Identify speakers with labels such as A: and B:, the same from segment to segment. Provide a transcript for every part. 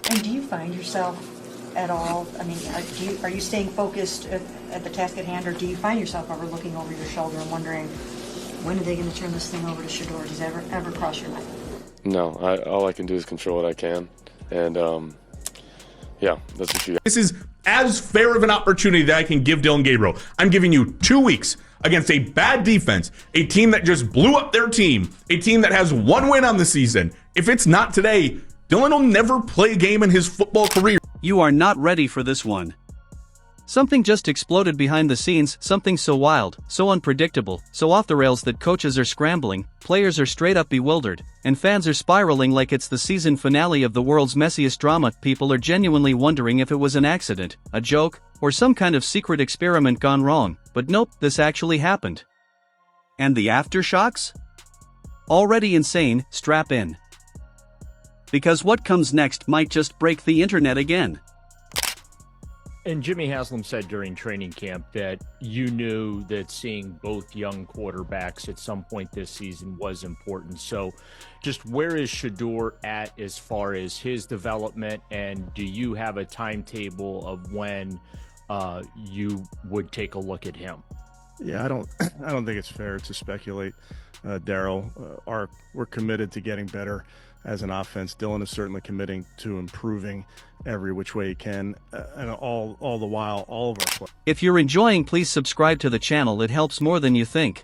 A: And do you find yourself at all, I mean, are you staying focused at the task at hand, or do you find yourself ever looking over your shoulder and wondering, when are they going to turn this thing over to Shedeur? Does it ever cross your mind?
B: No, all I can do is control what I can. And, yeah, that's what you got.
C: This is as fair of an opportunity that I can give Dillon Gabriel. I'm giving you 2 weeks against a bad defense, a team that just blew up their team, a team that has 1 win on the season. If it's not today, Dillon will never play a game in his football career.
D: You are not ready for this one. Something just exploded behind the scenes, something so wild, so unpredictable, so off the rails that coaches are scrambling, players are straight up bewildered, and fans are spiraling like it's the season finale of the world's messiest drama. People are genuinely wondering if it was an accident, a joke, or some kind of secret experiment gone wrong, but nope, this actually happened. And the aftershocks? Already insane, strap in. Because what comes next might just break the internet again.
E: And Jimmy Haslam said during training camp that you knew that seeing both young quarterbacks at some point this season was important. So just where is Shedeur at as far as his development, and do you have a timetable of when you would take a look at him?
F: Yeah, I don't think it's fair to speculate, Daryl. We're committed to getting better as an offense. Dillon is certainly committing to improving every which way he can, and all the while, all of our players.
D: If you're enjoying, please subscribe to the channel. It helps more than you think.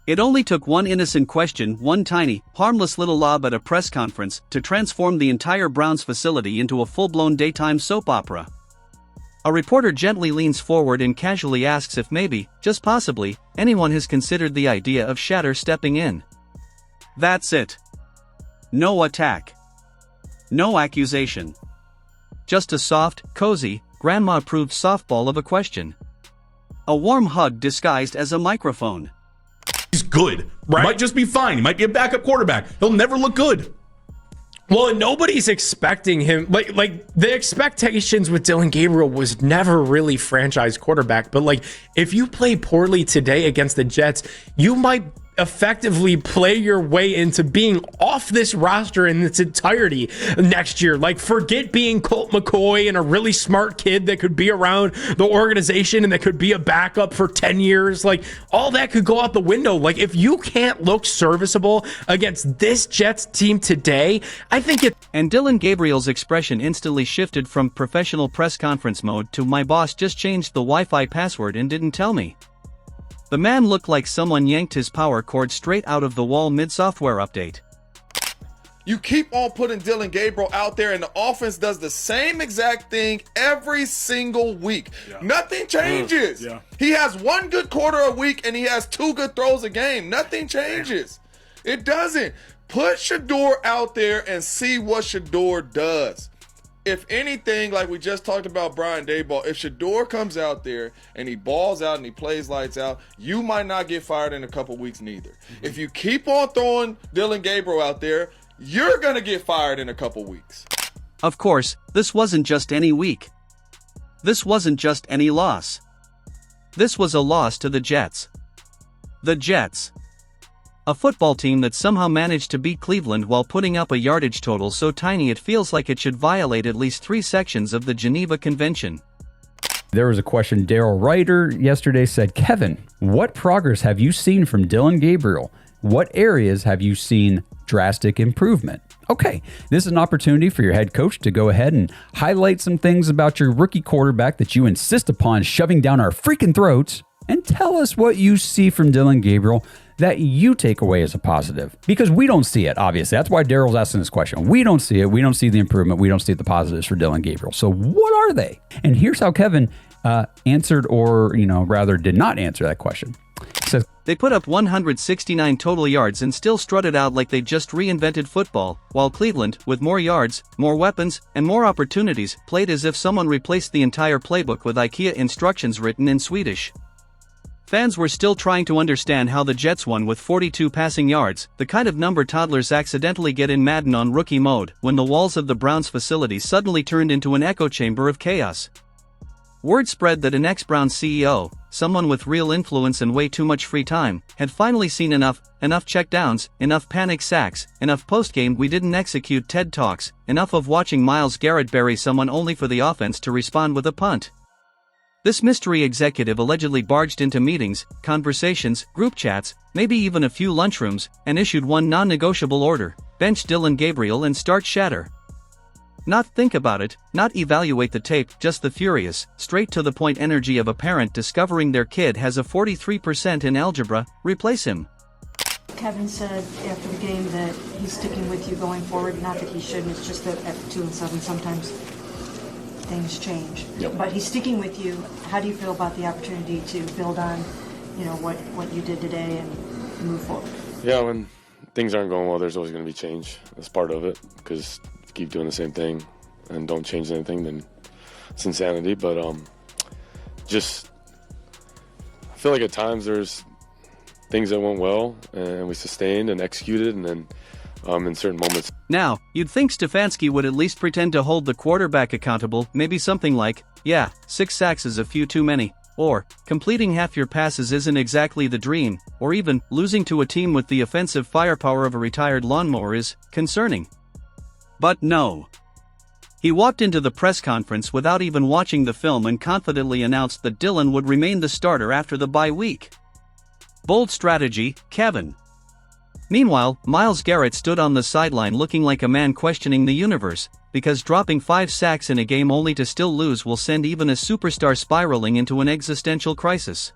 D: It only took one innocent question, one tiny, harmless little lob at a press conference, to transform the entire Browns facility into a full-blown daytime soap opera. A reporter gently leans forward and casually asks if maybe, just possibly, anyone has considered the idea of Shedeur stepping in. That's it. No attack. No accusation. Just a soft, cozy, grandma-approved softball of a question. A warm hug disguised as a microphone.
C: He's good. Right? Might just be fine. He might be a backup quarterback. He'll never look good.
G: Well, and nobody's expecting him. Like the expectations with Dillon Gabriel was never really franchise quarterback. But like, if you play poorly today against the Jets, you might effectively play your way into being off this roster in its entirety next year. Like, forget being Colt McCoy and a really smart kid that could be around the organization and that could be a backup for 10 years. Like, all that could go out the window. Like, if you can't look serviceable against this Jets team today, I think it...
D: And Dillon Gabriel's expression instantly shifted from professional press conference mode to my boss just changed the Wi-Fi password and didn't tell me. The man looked like someone yanked his power cord straight out of the wall mid-software update.
H: You keep on putting Dillon Gabriel out there, and the offense does the same exact thing every single week. Yeah. Nothing changes. Yeah. He has 1 good quarter a week, and he has 2 good throws a game. Nothing changes. It doesn't. Put Shedeur out there and see what Shedeur does. If anything, like we just talked about Brian Daboll, if Shedeur comes out there and he balls out and he plays lights out, you might not get fired in a couple weeks neither. Mm-hmm. If you keep on throwing Dillon Gabriel out there, you're going to get fired in a couple weeks.
D: Of course, this wasn't just any week. This wasn't just any loss. This was a loss to the Jets. The Jets. A football team that somehow managed to beat Cleveland while putting up a yardage total so tiny it feels like it should violate at least 3 sections of the Geneva Convention.
I: There was a question. Daryl Ryder yesterday said, Kevin, what progress have you seen from Dillon Gabriel? What areas have you seen drastic improvement? Okay, this is an opportunity for your head coach to go ahead and highlight some things about your rookie quarterback that you insist upon shoving down our freaking throats, and tell us what you see from Dillon Gabriel that you take away as a positive. Because we don't see it, obviously. That's why Daryl's asking this question. We don't see it. We don't see the improvement. We don't see the positives for Dillon Gabriel. So what are they? And here's how Kevin answered, or, rather did not answer that question. He says,
D: they put up 169 total yards and still strutted out like they just reinvented football, while Cleveland, with more yards, more weapons, and more opportunities, played as if someone replaced the entire playbook with IKEA instructions written in Swedish. Fans were still trying to understand how the Jets won with 42 passing yards, the kind of number toddlers accidentally get in Madden on rookie mode, when the walls of the Browns facility suddenly turned into an echo chamber of chaos. word spread that an ex-Browns CEO, someone with real influence and way too much free time, had finally seen enough checkdowns, enough panic sacks, enough post-game we didn't execute TED Talks, enough of watching Myles Garrett bury someone only for the offense to respond with a punt. This mystery executive allegedly barged into meetings, conversations, group chats, maybe even a few lunchrooms, and issued one non-negotiable order: bench Dillon Gabriel and start Shedeur. Not think about it, not evaluate the tape, just the furious, straight-to-the-point energy of a parent discovering their kid has a 43% in algebra. Replace him.
A: Kevin said after the game that he's sticking with you going forward. Not that he shouldn't, it's just that at 2-7 sometimes things change.
B: Yep.
A: But he's sticking with you. How do you feel about the opportunity to build on, what you did today and move forward?
B: Yeah, when things aren't going well, there's always going to be change. That's part of it, because if you keep doing the same thing and don't change anything, then it's insanity. But just I feel like at times there's things that went well and we sustained and executed, and then in certain moments.
D: Now, you'd think Stefanski would at least pretend to hold the quarterback accountable, maybe something like, yeah, 6 sacks is a few too many, or completing half your passes isn't exactly the dream, or even losing to a team with the offensive firepower of a retired lawnmower is concerning. But no. He walked into the press conference without even watching the film and confidently announced that Dillon would remain the starter after the bye week. Bold strategy, Kevin. Meanwhile, Myles Garrett stood on the sideline looking like a man questioning the universe, because dropping 5 sacks in a game only to still lose will send even a superstar spiraling into an existential crisis.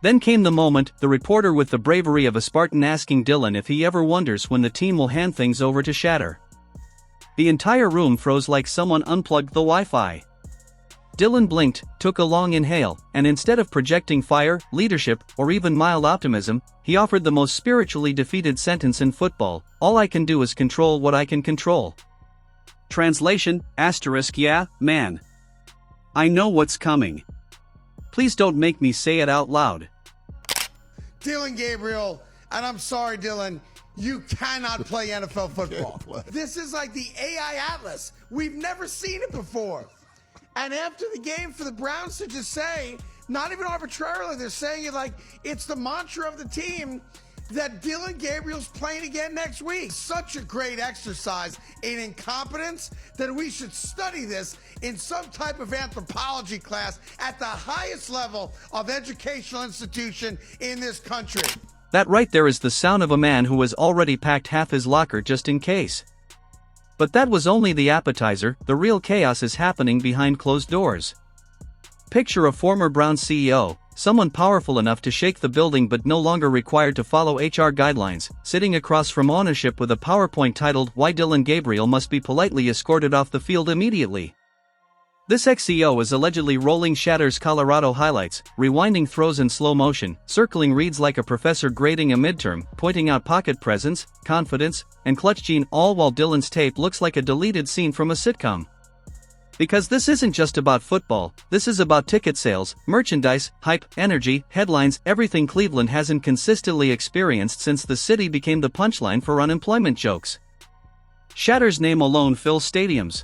D: Then came the moment, the reporter with the bravery of a Spartan asking Dillon if he ever wonders when the team will hand things over to Shedeur. The entire room froze like someone unplugged the Wi-Fi. Dillon blinked, took a long inhale, and instead of projecting fire, leadership, or even mild optimism, he offered the most spiritually defeated sentence in football: all I can do is control what I can control. Translation, * yeah, man. I know what's coming. Please don't make me say it out loud.
J: Dillon Gabriel, and I'm sorry, Dillon, you cannot play NFL football. This is like the AI Atlas. We've never seen it before. And after the game, for the Browns to just say, not even arbitrarily, they're saying it like it's the mantra of the team that Dillon Gabriel's playing again next week. Such a great exercise in incompetence that we should study this in some type of anthropology class at the highest level of educational institution in this country.
D: That right there is the sound of a man who has already packed half his locker just in case. But that was only the appetizer. The real chaos is happening behind closed doors. Picture a former Browns CEO, someone powerful enough to shake the building but no longer required to follow HR guidelines, sitting across from ownership with a PowerPoint titled "Why Dillon Gabriel Must Be Politely Escorted Off the Field Immediately." This ex-CEO is allegedly rolling Shedeur's Colorado highlights, rewinding throws in slow motion, circling reads like a professor grading a midterm, pointing out pocket presence, confidence, and clutch gene, all while Dillon's tape looks like a deleted scene from a sitcom. Because this isn't just about football, this is about ticket sales, merchandise, hype, energy, headlines, everything Cleveland hasn't consistently experienced since the city became the punchline for unemployment jokes. Shedeur's name alone fills stadiums.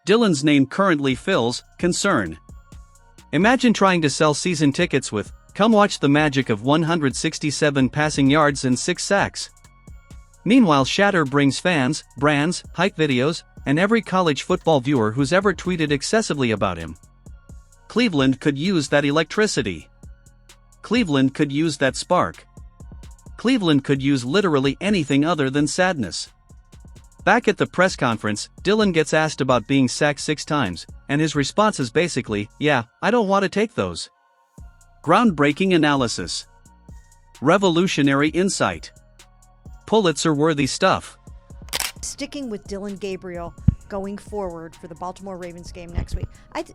D: Dillon's name currently fills concern. Imagine trying to sell season tickets with, "Come watch the magic of 167 passing yards and 6 sacks." Meanwhile, Shedeur brings fans, brands, hype videos, and every college football viewer who's ever tweeted excessively about him. Cleveland could use that electricity. Cleveland could use that spark. Cleveland could use literally anything other than sadness. Back at the press conference, Dillon gets asked about being sacked 6 times, and his response is basically, "Yeah, I don't want to take those." Groundbreaking analysis. Revolutionary insight. Pulitzer-worthy stuff.
A: Sticking with Dillon Gabriel going forward for the Baltimore Ravens game next week,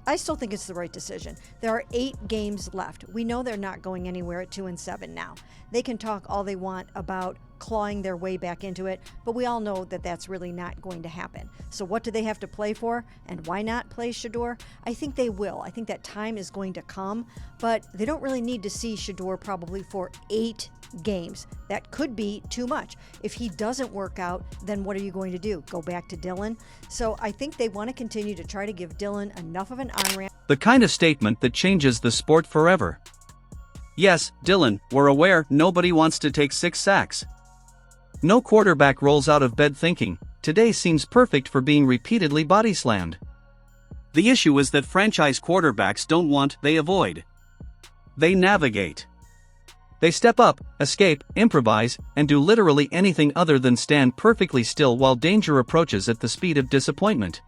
A: I still think it's the right decision. There are 8 games left. We know they're not going anywhere at 2-7 now. They can talk all they want about clawing their way back into it, but we all know that that's really not going to happen. So what do they have to play for, and why not play Shedeur? I think they will. I think that time is going to come, but they don't really need to see Shedeur probably for 8 games. That could be too much. If he doesn't work out, then what are you going to do? Go back to Dillon? So I think they want to continue to try to give Dillon enough of an on-ramp.
D: The kind of statement that changes the sport forever. Yes, Dillon, we're aware nobody wants to take 6 sacks. No quarterback rolls out of bed thinking, today seems perfect for being repeatedly body slammed. The issue is that franchise quarterbacks don't want, they avoid. They navigate. They step up, escape, improvise, and do literally anything other than stand perfectly still while danger approaches at the speed of disappointment.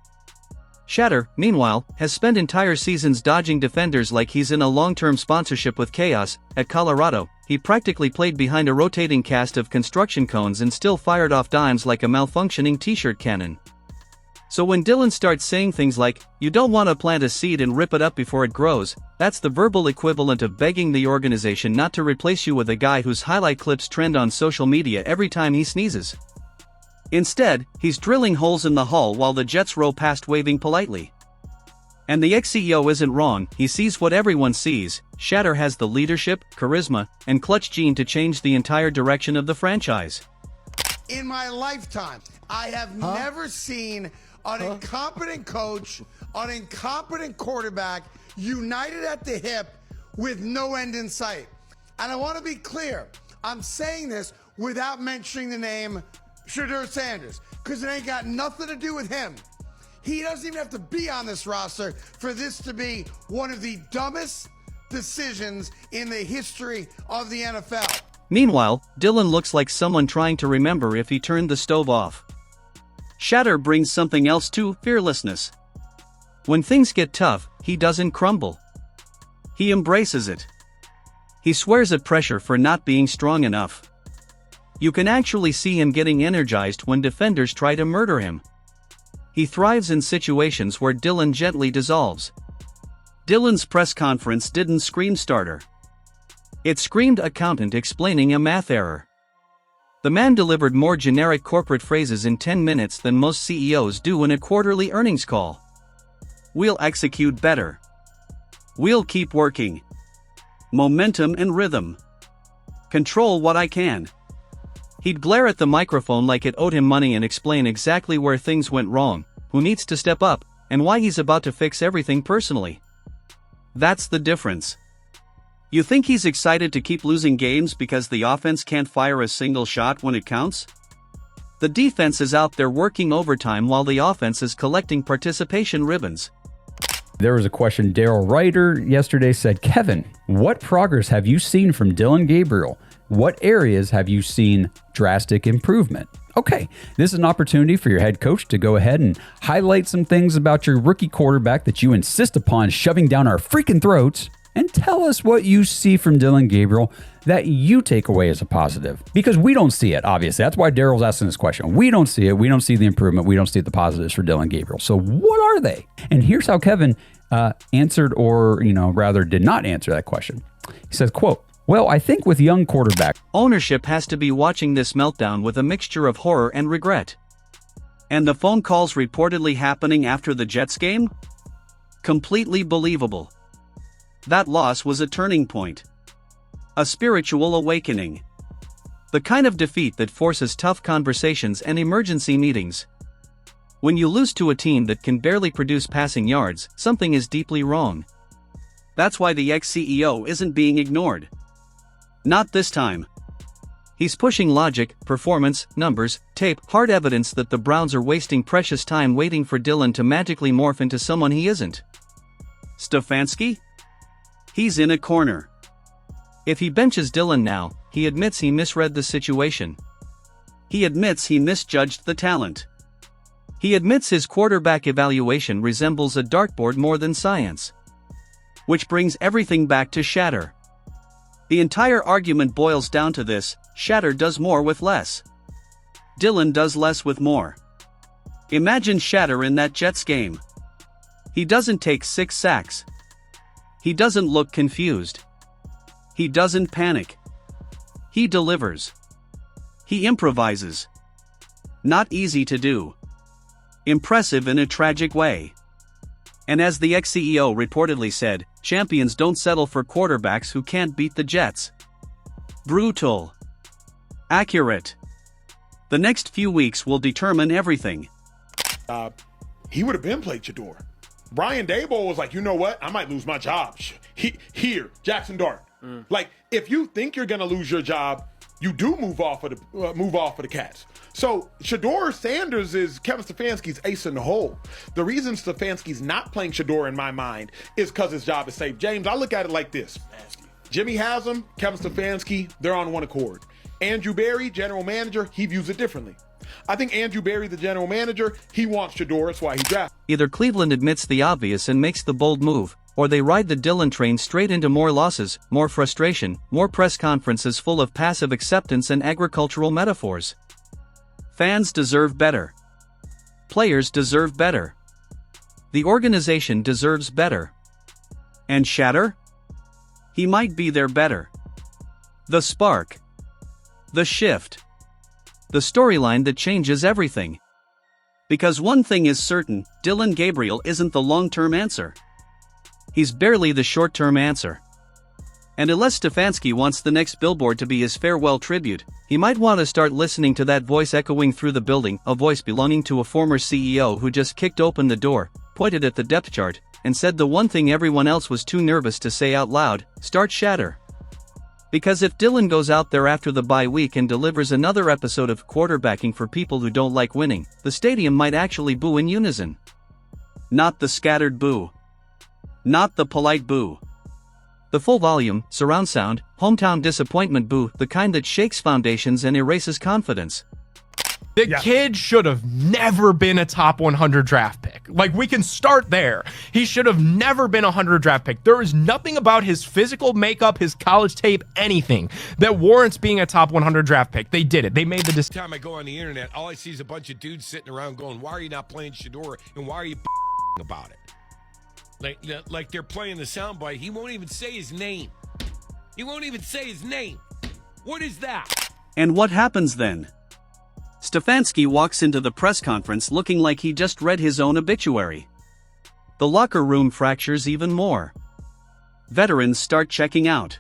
D: Shedeur, meanwhile, has spent entire seasons dodging defenders like he's in a long-term sponsorship with Chaos. At Colorado, he practically played behind a rotating cast of construction cones and still fired off dimes like a malfunctioning t-shirt cannon. So when Dillon starts saying things like, "You don't want to plant a seed and rip it up before it grows," that's the verbal equivalent of begging the organization not to replace you with a guy whose highlight clips trend on social media every time he sneezes. Instead, he's drilling holes in the hull while the Jets row past waving politely. And the ex-CEO isn't wrong, he sees what everyone sees. Shedeur has the leadership, charisma, and clutch gene to change the entire direction of the franchise.
J: In my lifetime, I have never seen an incompetent coach, an incompetent quarterback, united at the hip with no end in sight. And I want to be clear, I'm saying this without mentioning the name Shedeur Sanders, because it ain't got nothing to do with him. He doesn't even have to be on this roster for this to be one of the dumbest decisions in the history of the NFL.
D: Meanwhile, Dillon looks like someone trying to remember if he turned the stove off. Shedeur brings something else too, fearlessness. When things get tough, he doesn't crumble. He embraces it. He swears at pressure for not being strong enough. You can actually see him getting energized when defenders try to murder him. He thrives in situations where Dillon gently dissolves. Dillon's press conference didn't scream starter. It screamed accountant explaining a math error. The man delivered more generic corporate phrases in 10 minutes than most CEOs do in a quarterly earnings call. We'll execute better. We'll keep working. Momentum and rhythm. Control what I can. He'd glare at the microphone like it owed him money and explain exactly where things went wrong, who needs to step up, and why he's about to fix everything personally. That's the difference. You think he's excited to keep losing games because the offense can't fire a single shot when it counts? The defense is out there working overtime while the offense is collecting participation ribbons.
I: There was a question. Daryl Ryder yesterday said, Kevin, what progress have you seen from Dillon Gabriel? What areas have you seen drastic improvement? Okay, this is an opportunity for your head coach to go ahead and highlight some things about your rookie quarterback that you insist upon shoving down our freaking throats, and tell us what you see from Dillon Gabriel that you take away as a positive. Because we don't see it, obviously. That's why Daryl's asking this question. We don't see it. We don't see the improvement. We don't see the positives for Dillon Gabriel. So what are they? And here's how Kevin answered, or rather did not answer that question. He says, quote, well, I think with young quarterback,
D: ownership has to be watching this meltdown with a mixture of horror and regret. And the phone calls reportedly happening after the Jets game? Completely believable. That loss was a turning point. A spiritual awakening. The kind of defeat that forces tough conversations and emergency meetings. When you lose to a team that can barely produce passing yards, something is deeply wrong. That's why the ex-CEO isn't being ignored. Not this time. He's pushing logic, performance, numbers, tape, hard evidence that the Browns are wasting precious time waiting for Dillon to magically morph into someone he isn't. Stefanski? He's in a corner. If he benches Dillon now, he admits he misread the situation. He admits he misjudged the talent. He admits his quarterback evaluation resembles a dartboard more than science. Which brings everything back to Shedeur. The entire argument boils down to this: Shedeur does more with less. Dillon does less with more. Imagine Shedeur in that Jets game. He doesn't take 6 sacks. He doesn't look confused. He doesn't panic. He delivers. He improvises. Not easy to do. Impressive in a tragic way. And as the ex-CEO reportedly said, champions don't settle for quarterbacks who can't beat the Jets. Brutal. Accurate. The next few weeks will determine everything.
K: He would have been played Shedeur. Brian Daboll was like, you know what? I might lose my job. Here, Jackson Dart. Like, if you think you're gonna lose your job, you do move off of the Cats. So Shedeur Sanders is Kevin Stefanski's ace in the hole. The reason Stefanski's not playing Shedeur in my mind is because his job is safe. James, I look at it like this: Jimmy Haslam, Kevin Stefanski, they're on one accord. Andrew Berry, general manager, he views it differently. I think Andrew Berry, the general manager, he wants Shedeur. That's why he drafted.
D: Either Cleveland admits the obvious and makes the bold move, or they ride the Dillon train straight into more losses, more frustration, more press conferences full of passive acceptance and agricultural metaphors. Fans deserve better. Players deserve better. The organization deserves better. And Shedeur? He might be their better. The spark. The shift. The storyline that changes everything. Because one thing is certain, Dillon Gabriel isn't the long-term answer. He's barely the short-term answer. And unless Stefanski wants the next billboard to be his farewell tribute, he might want to start listening to that voice echoing through the building, a voice belonging to a former CEO who just kicked open the door, pointed at the depth chart, and said the one thing everyone else was too nervous to say out loud: start Shedeur. Because if Dillon goes out there after the bye week and delivers another episode of quarterbacking for people who don't like winning, the stadium might actually boo in unison. Not the scattered boo. Not the polite boo. The full volume, surround sound, hometown disappointment boo, the kind that shakes foundations and erases confidence.
G: The kid should have never been a top 100 draft pick. Like, we can start there. He should have never been a 100 draft pick. There is nothing about his physical makeup, his college tape, anything that warrants being a top 100 draft pick. They did it. They made the decision.
L: Every time I go on the internet, all I see is a bunch of dudes sitting around going, why are you not playing Shedeur, and why are you about it? Like they're playing the soundbite. He won't even say his name. He won't even say his name. What is that?
D: And what happens then? Stefanski walks into the press conference looking like he just read his own obituary. The locker room fractures even more. Veterans start checking out.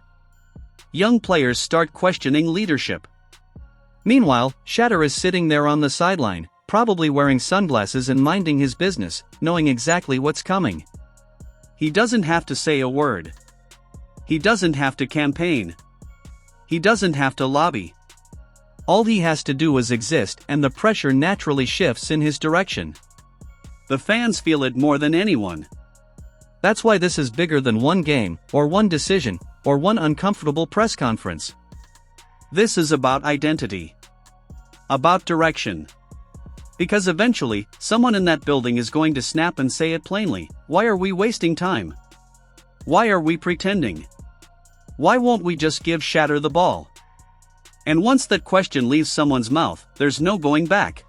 D: Young players start questioning leadership. Meanwhile, Shedeur is sitting there on the sideline, probably wearing sunglasses and minding his business, knowing exactly what's coming. He doesn't have to say a word. He doesn't have to campaign. He doesn't have to lobby. All he has to do is exist, and the pressure naturally shifts in his direction. The fans feel it more than anyone. That's why this is bigger than one game, or one decision, or one uncomfortable press conference. This is about identity. About direction. Because eventually, someone in that building is going to snap and say it plainly: why are we wasting time? Why are we pretending? Why won't we just give Shedeur the ball? And once that question leaves someone's mouth, there's no going back.